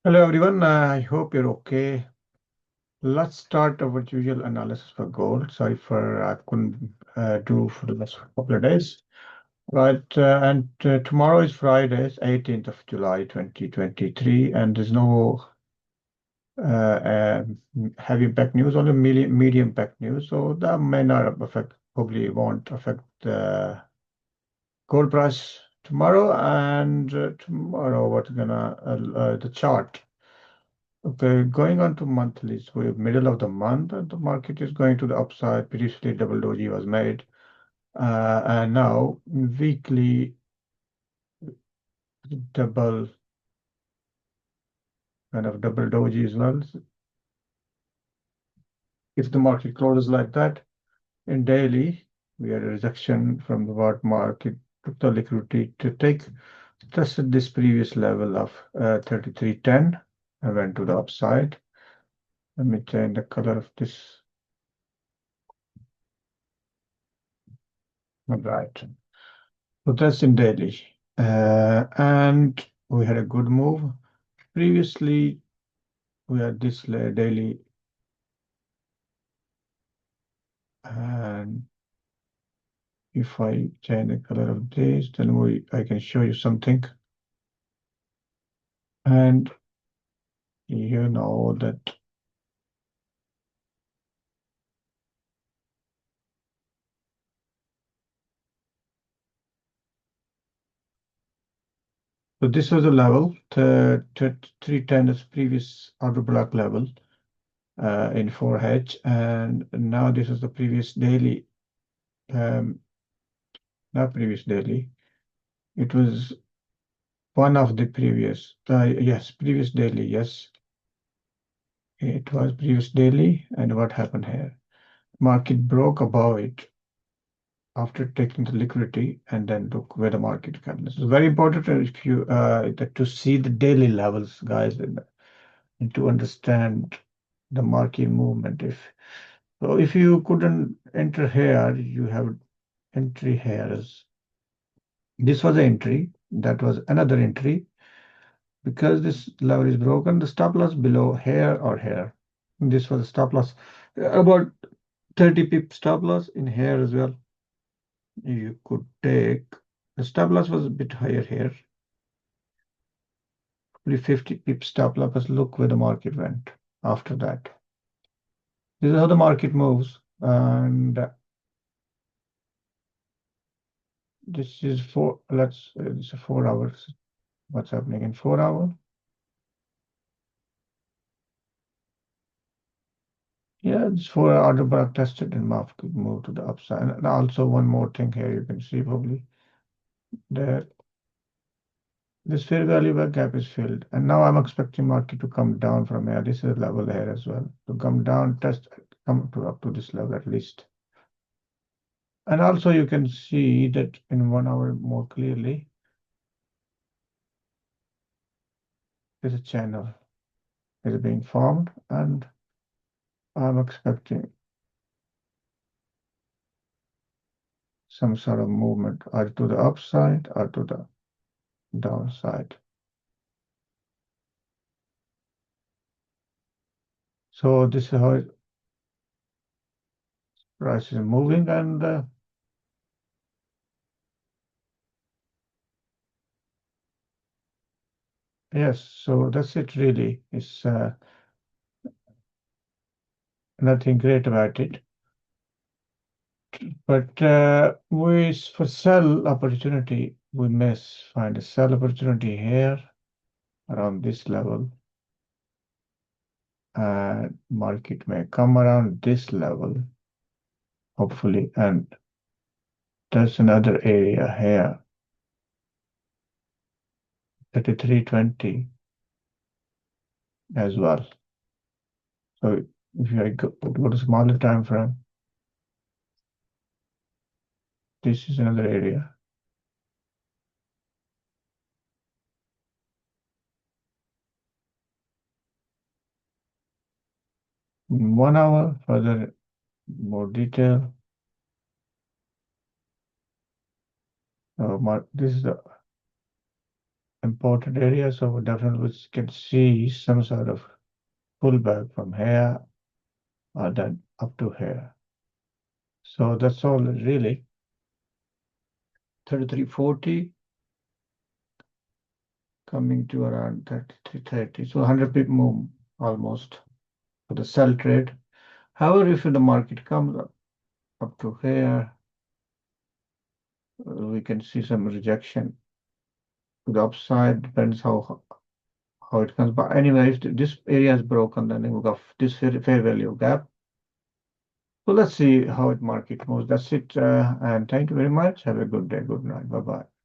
Hello everyone, I hope you're okay. Let's start our usual analysis for gold. Sorry for I couldn't do for the last couple of days. Right, and tomorrow is Friday, 18th of July 2023, and there's no heavy impact news, only medium impact news. So that may not affect, probably won't affect the gold price tomorrow. And tomorrow, what's gonna the chart? Okay, going on to monthlies, we're middle of the month, and the market is going to the upside. Previously, double doji was made, and now weekly double double doji as well. If the market closes like that, in daily, we had a rejection from the what market took the liquidity to take, tested this previous level of 33.10 and went to the upside. Let me change the color of this. All right. So that's in daily. And we had a good move. Previously, we had this daily, and if I change the color of this, then I can show you something. And you know that so this was a level, 310 is previous order block level in 4H, and now this is the previous daily, not previous daily. It was one of the previous, yes, previous daily, yes. It was previous daily, and what happened here? Market broke above it after taking the liquidity, and then look where the market can. This is very important if you to see the daily levels, guys, and to understand the market movement. If you couldn't enter here, you have entry here. This was an entry, that was another entry. Because this level is broken, the stop loss below here or here. This was a stop loss about 30 pip stop loss in here as well. You could take the stop loss was a bit higher here. Probably 50 pip stop loss. Look where the market went after that. This is how the market moves, and this is for let's it's 4 hours. What's happening in 4 hours? Yeah, it's 4 hour order block tested and market move to the upside. And also one more thing here, you can see probably there. This fair value gap is filled, and now I'm expecting market to come down from here. This is a level here as well. To come down, test, come to up to this level at least. And also you can see that in 1 hour more clearly, there's a channel is being formed, and I'm expecting some sort of movement either to the upside or to the downside. So this is how price is moving, and yes, so that's it really. It's nothing great about it. But for sell opportunity, we may find a sell opportunity here around this level. And market may come around this level, hopefully. And there's another area here, 33.20 as well. So if I go to smaller time frame, this is another area. In 1 hour, further more detail. This is the important area, so we definitely can see some sort of pullback from here or then up to here. So that's all really. 33.40 coming to around 33.30. So 100 pip move almost for the sell trade. However, if the market comes up to here, we can see some rejection to the upside. Depends how it comes. But anyway, if this area is broken, then we got this fair value gap. So let's see how it market moves. That's it. And thank you very much. Have a good day. Good night. Bye bye.